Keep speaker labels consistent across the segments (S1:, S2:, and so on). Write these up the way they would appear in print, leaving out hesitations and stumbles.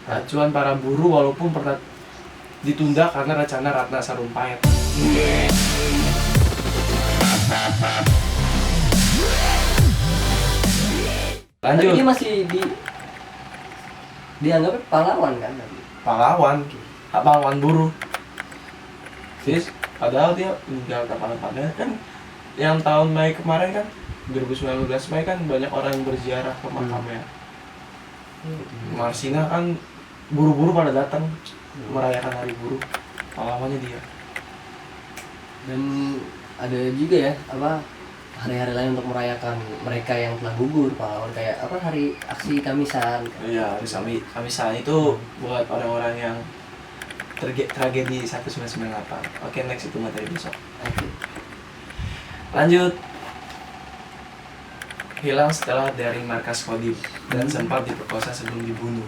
S1: acuan para buruh walaupun pernah ditunda karena rencana Ratna Sarumpait. Lanjut.
S2: Tapi dia masih dianggapnya pahlawan kan?
S1: Pahlawan buruh. Sis, padahal dia meninggal kapan kan yang tahun Mei kemarin kan 2019 Mei kan banyak orang yang berziarah ke makamnya. Marsina kan buru-buru pada datang merayakan hari buruh, pahlawannya dia.
S2: Dan ada juga ya hari-hari lain untuk merayakan mereka yang telah gugur pahlawan, kayak hari aksi Kamisan.
S1: Iya, hari Kamisan itu buat orang-orang yang tragedi 1998. Oke, next itu materi besok.
S2: Oke.
S1: Lanjut. Hilang setelah dari markas Kodim dan sempat diperkosa sebelum dibunuh.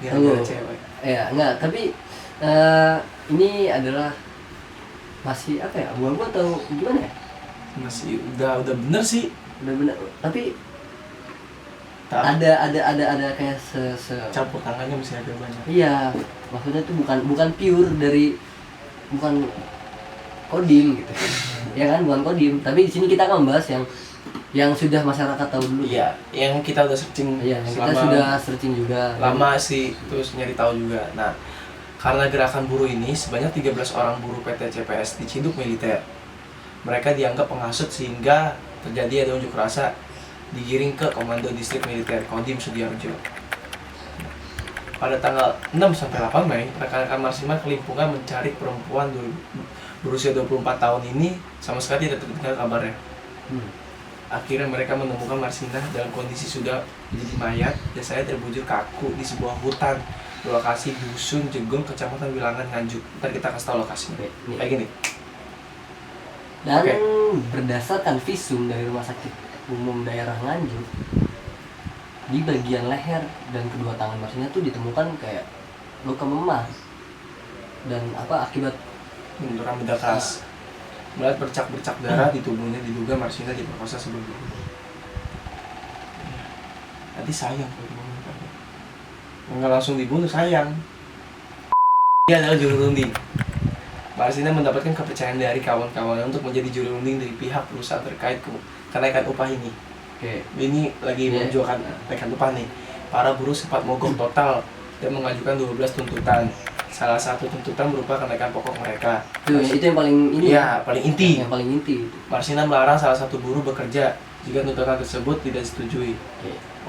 S1: Dia adalah cewek.
S2: Ya, enggak, tapi ini adalah masih abu-abu atau gimana ya?
S1: Masih udah bener sih.
S2: Udah benar. Tapi
S1: Tak,
S2: ada kayak
S1: campur tangannya masih ada banyak.
S2: Iya, maksudnya itu bukan pure dari bukan Kodim gitu. Ya kan, bukan Kodim, tapi di sini kita akan membahas yang sudah masyarakat tahu dulu.
S1: Iya, yang kita udah searching.
S2: Iya, kita sudah searching juga.
S1: Lama sih, terus nyari tahu juga. Nah, karena gerakan buruh ini sebanyak 13 orang buruh PT CPS diciduk militer. Mereka dianggap penghasut sehingga terjadi ada unjuk rasa, digiring ke Komando Distrik Militer Kodim Sudiharjo. Pada tanggal 6-8 Mei, rekan-rekan Marsiman kelimpungan mencari perempuan berusia 24 tahun ini, sama sekali tidak terdengar kabarnya. Akhirnya mereka menemukan Marsinah dalam kondisi sudah menjadi mayat dan saya terbujur kaku di sebuah hutan di lokasi Dusun Jegong, Kecamatan Wilangan, Nganjuk. Ntar kita kasih tahu lokasinya. Kayak gini.
S2: Dan berdasarkan visum dari Rumah Sakit Umum Daerah Nganjuk, di bagian leher dan kedua tangan Marsinah tuh ditemukan kayak luka memar dan akibat
S1: benturan benda keras. Melihat bercak-bercak darah di tubuhnya, diduga Marsinah diperkosa sebelum dibunuh. Nanti sayang kalau dibunuh. Enggak langsung dibunuh, sayang. Dia adalah juru runding. Marsinah mendapatkan kepercayaan dari kawan-kawannya untuk menjadi juru runding dari pihak perusahaan terkait kenaikan upah ini.
S2: Oke.
S1: Ini lagi menunjukkan kenaikan upah nih. Para buruh sempat mogok total dan mengajukan 12 tuntutan. Salah satu tuntutan berupa kenaikan pokok mereka.
S2: Itu yang paling ini.
S1: Ya, paling inti.
S2: Yang paling inti.
S1: Marsinah melarang salah satu buruh bekerja jika tuntutan tersebut tidak disetujui.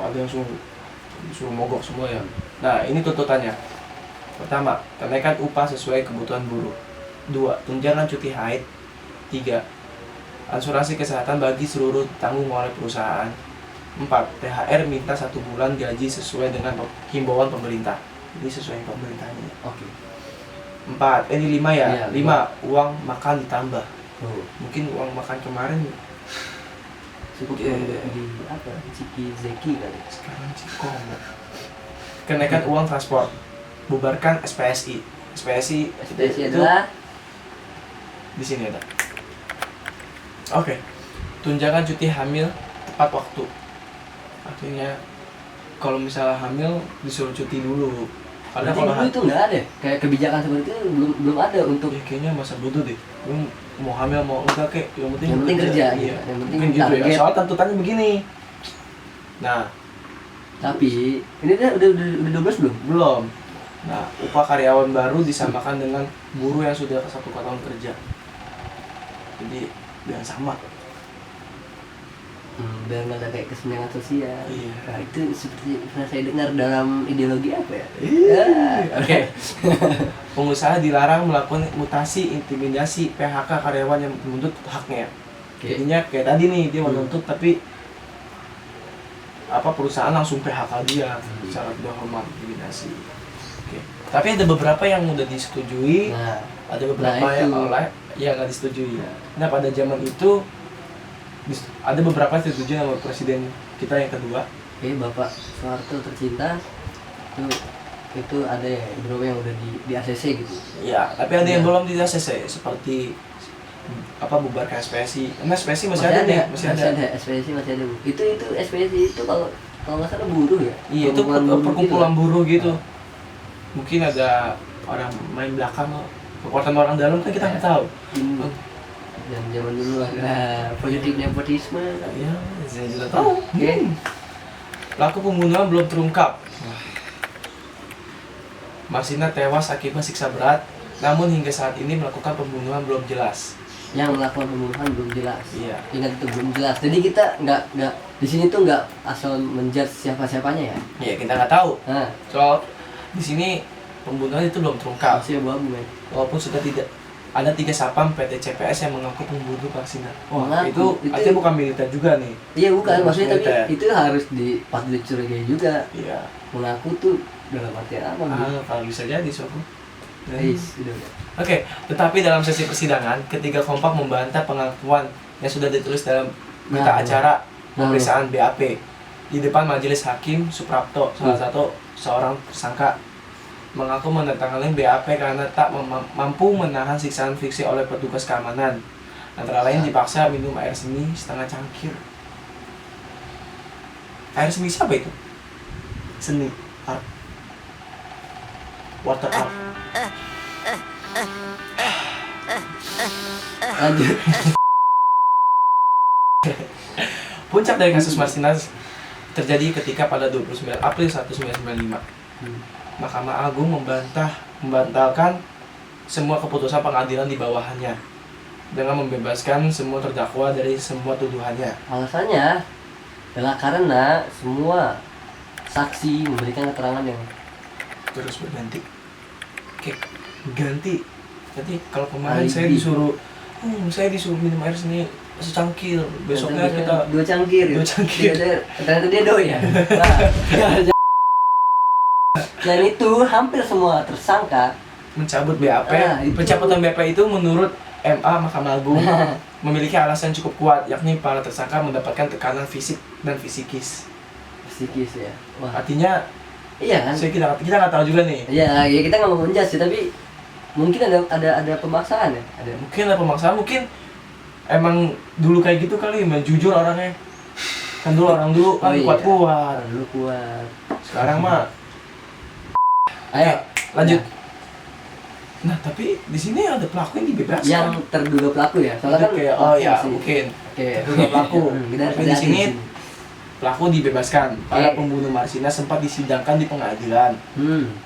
S1: Ada yang suruh mogok semua ya. Nah, ini tuntutannya. Pertama, kenaikan upah sesuai kebutuhan buruh. 2. Tunjangan cuti haid. 3. Asuransi kesehatan bagi seluruh tanggung oleh perusahaan. 4. THR minta 1 bulan gaji sesuai dengan himbauan pemerintah. Ini sesuai pemerintahnya.
S2: Oke.
S1: 4. Ini 5 ya.
S2: Iya,
S1: 5. Uang makan ditambah.
S2: Oh.
S1: Mungkin uang makan kemarin
S2: Cukup di Ciki Zeki kali.
S1: sekarang Cikom. Kenaikan uang transport. Bubarkan SPSI. SPSI itu
S2: adalah
S1: di sini ada. Oke. Tunjangan cuti hamil tepat waktu. Artinya kalau misalnya hamil disuruh cuti dulu. Padahal kalau
S2: dulu itu nggak ada, kayak kebijakan seperti itu belum ada untuk.
S1: Ya, kayaknya masa bodoh deh. Lu mau hamil mau enggak kek, yang penting
S2: kerja.
S1: Iya.
S2: Yang penting
S1: Mungkin gitu
S2: target.
S1: ya. Soal tuntutannya begini. Nah,
S2: Tapi ini udah 12 belum?
S1: belum. Nah, upah karyawan baru disamakan dengan buruh yang sudah 1 tahun kerja. Jadi biar sama.
S2: Biar nggak ada kayak kesenjangan sosial.
S1: Iya.
S2: Nah, itu seperti pernah saya dengar dalam ideologi apa ya?
S1: Oke. Pengusaha dilarang melakukan mutasi, intimidasi, PHK karyawan yang menuntut haknya. Jadinya kayak tadi nih, dia menuntut tapi perusahaan langsung PHK dia secara tidak hormat, intimidasi. Oke. Tapi ada beberapa yang udah disetujui, ada beberapa yang nggak disetujui. Nah, pada zaman itu ada beberapa disetujui sama presiden kita yang kedua.
S2: Bapak Soeharto tercinta itu ada ya beberapa yang udah di ACC gitu.
S1: Iya, tapi ada yang belum di ACC seperti bubarkan SPSI. Nah, SPSI masih ada nih, masih ada.
S2: SPSI masih ada. Itu SPSI itu kalau nggak salah buruh ya.
S1: Iya, itu perkumpulan buruh gitu. Mungkin ada orang main belakang, kekuatan orang dalam kan kita nggak tahu.
S2: Dan zaman dulu ada politik nepotisme.
S1: Ya, saya juga tahu.
S2: Oke.
S1: Pelaku pembunuhan belum terungkap. Marsina tewas akibat siksa berat, namun hingga saat ini melakukan pembunuhan belum jelas.
S2: Yang melakukan pembunuhan belum jelas.
S1: Iya.
S2: Ingat itu belum jelas. Jadi kita nggak di sini tuh nggak asal menjudge siapa-siapanya ya.
S1: Ya kita nggak tahu.
S2: Nah,
S1: Soal di sini pembunuhan itu belum terungkap.
S2: masih abu-abu men.
S1: Walaupun sudah tidak ada 3 sapam PT CPS yang mengaku pembunuh Marsina. Wah,
S2: Mengaku,
S1: itu
S2: itu-
S1: artinya bukan militer juga nih.
S2: Iya bukan, maksudnya
S1: Militer.
S2: tapi itu harus patut dicurigai juga.
S1: Iya.
S2: Mengaku tuh dalam artian apa?
S1: Kalau bisa jadi suatu.
S2: Guys, udah.
S1: Oke, tetapi dalam sesi persidangan, ketiga kompak membantah pengakuan yang sudah ditulis dalam berita
S2: Nah,
S1: acara pemeriksaan BAP di depan majelis hakim Suprapto, salah satu seorang tersangka mengaku menandatangani BAP karena tak mampu menahan siksaan fiksi oleh petugas keamanan. Antara lain dipaksa minum air seni setengah cangkir. Air seni siapa itu? Seni art. Water art.
S2: Lanjut.
S1: Puncak dari kasus Marsina terjadi ketika pada 29 April 1995. Mahkamah Agung membatalkan semua keputusan pengadilan di bawahannya dengan membebaskan semua terdakwa dari semua tuduhannya.
S2: Alasannya adalah karena semua saksi memberikan keterangan yang
S1: Terus berganti. Oke, ganti. Jadi kalau kemarin
S2: Alibi.
S1: saya disuruh minum air seni secangkir. Besoknya kita
S2: 2 cangkir.
S1: 2 cangkir.
S2: Ternyata dia doi ya. Nah, selain itu hampir semua tersangka
S1: mencabut BAP.
S2: Itu.
S1: Pencabutan BAP itu menurut MA Mahkamah Agung memiliki alasan cukup kuat, yakni para tersangka mendapatkan tekanan fisik dan fisikis.
S2: psikis ya. Wah,
S1: Artinya,
S2: iya kan?
S1: kita nggak tahu juga nih.
S2: Ya kita nggak mau menjudge sih, tapi mungkin ada pemaksaan ya. Ada.
S1: Mungkin ada pemaksaan, mungkin emang dulu kayak gitu kali, main jujur orangnya. Kan dulu orang dulu kan
S2: Oh, iya.
S1: kuat-kuat.
S2: Dulu kuat.
S1: Sekarang mah,
S2: Ayo
S1: lanjut.
S2: Ya.
S1: Nah, tapi di sini ada pelaku yang dibebaskan.
S2: Yang terduga pelaku ya. Soalnya kan
S1: kayak, oh ya,
S2: masih-
S1: mungkin.
S2: Oke.
S1: Terduga pelaku.
S2: Kita
S1: Tapi di sini pelaku dibebaskan. Para
S2: Oke.
S1: pembunuh Marsina sempat disidangkan di pengadilan.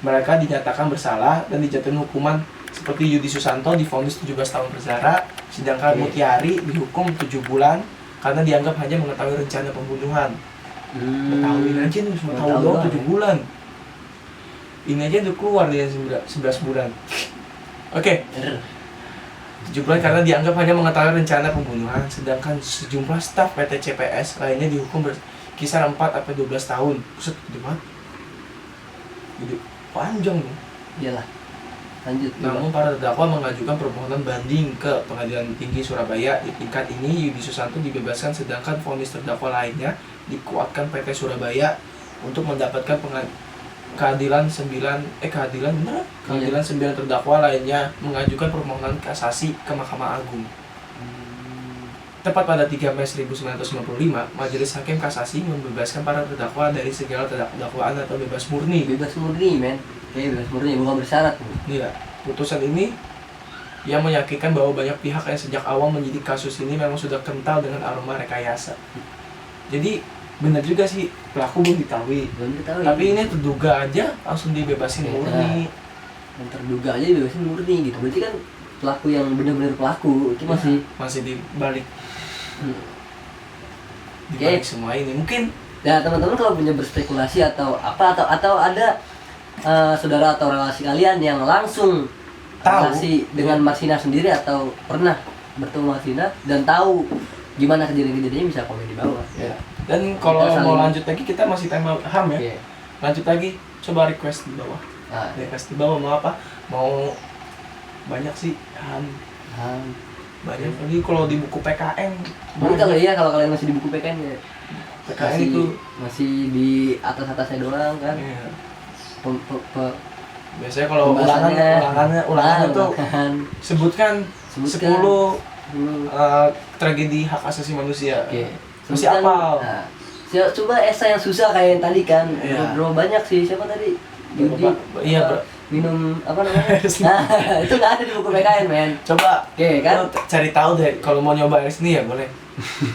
S1: Mereka dinyatakan bersalah dan dijatuhi hukuman seperti Yudi Susanto divonis 17 tahun penjara, sedangkan
S2: Oke.
S1: Mutiari dihukum 7 bulan karena dianggap hanya mengetahui rencana pembunuhan. Ketahuin aja nih, cuma tahu
S2: Tahu
S1: doang
S2: doang
S1: 7
S2: ya.
S1: bulan. Ini aja udah keluar dia 11 bulan. Oke, 7 bulan karena dianggap hanya mengetahui rencana pembunuhan, sedangkan sejumlah staf PT CPS lainnya dihukum berkisar 4-12 tahun. Buset, gede banget. Gede panjang nih.
S2: Iyalah. Lanjut.
S1: Namun para terdakwa mengajukan permohonan banding ke Pengadilan Tinggi Surabaya. Di tingkat ini Yudi Susanto dibebaskan, sedangkan vonis terdakwa lainnya dikuatkan PT Surabaya untuk mendapatkan keadilan 9 terdakwa lainnya mengajukan permohonan kasasi ke Mahkamah Agung. Tepat pada 3 Mei 1995, Majelis Hakim Kasasi membebaskan para terdakwa dari segala dakwaan atau bebas murni.
S2: Bebas murni men. Bebas murni bukan bersyarat.
S1: Iya, putusan ini yang meyakinkan bahwa banyak pihak yang sejak awal menyidik kasus ini memang sudah kental dengan aroma rekayasa. Jadi benar juga sih, pelaku belum diketahui.
S2: Belum diketahui.
S1: Tapi ini terduga aja langsung dibebasin
S2: Ya,
S1: murni.
S2: yang terduga aja bebasin murni gitu. Berarti kan pelaku yang benar-benar pelaku itu
S1: Masih di balik
S2: Oke.
S1: semua ini. Mungkin
S2: Ya teman-teman kalau punya berspekulasi atau apa atau ada saudara atau relasi kalian yang langsung
S1: Tahu.
S2: relasi dengan Marsina sendiri atau pernah bertemu Marsina dan tahu gimana kejadian-kejadiannya, bisa komen di bawah.
S1: ya. Dan kalau
S2: Kita
S1: mau
S2: saling-
S1: lanjut lagi, kita masih tema HAM ya.
S2: Oke.
S1: Lanjut lagi, coba request di bawah.
S2: Nah,
S1: Request di bawah mau apa? Mau banyak sih HAM. Banyak lagi kalau di buku PKN.
S2: mungkin kalau kalian masih di buku PKN ya
S1: PKN itu
S2: masih di atasnya doang kan.
S1: iya.
S2: Pe-
S1: Biasanya kalau ulangan tuh
S2: ulangan.
S1: sebutkan
S2: Sebutkan.
S1: 10
S2: Hmm.
S1: tragedi hak asasi manusia.
S2: Oke.
S1: Masih
S2: Sebutkan,
S1: apal.
S2: nah, coba esai yang susah kayak yang tadi kan.
S1: Iya.
S2: Berapa banyak sih? Siapa tadi? Yudi.
S1: Iya,
S2: minum apa namanya? Nah, itu nggak ada di buku PKN, men.
S1: Coba
S2: Oke, kan?
S1: lo cari tahu deh kalau mau nyoba air seni ya boleh.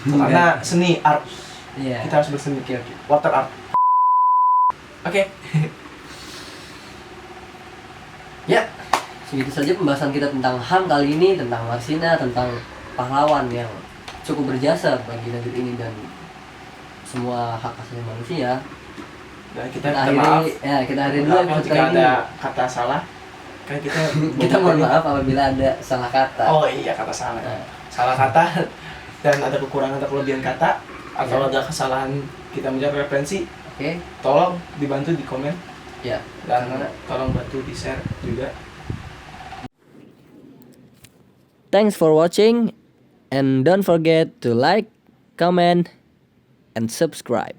S1: Karena seni art.
S2: Iya.
S1: Kita harus berseni. Water art. Oke.
S2: Ya, segitu saja pembahasan kita tentang HAM kali ini, tentang Marsina, tentang pahlawan yang cukup berjasa bagi negeri ini dan semua hak asasi manusia.
S1: Dan kita
S2: Kita
S1: minta maaf.
S2: akhiri, ya kita akhiri dulu
S1: Maaf
S2: episode
S1: jika
S2: kali ini.
S1: ada kata salah. Kan kita
S2: Kita mohon maaf apabila ada salah kata.
S1: Oh iya, kata salah.
S2: Nah.
S1: Salah kata dan ada kekurangan atau kelebihan kata atau
S2: Ya.
S1: ada kesalahan kita mencari referensi,
S2: Oke,
S1: tolong dibantu di komen
S2: ya.
S1: dan tolong bantu di share juga.
S2: Thanks for watching and don't forget to like, comment, and subscribe.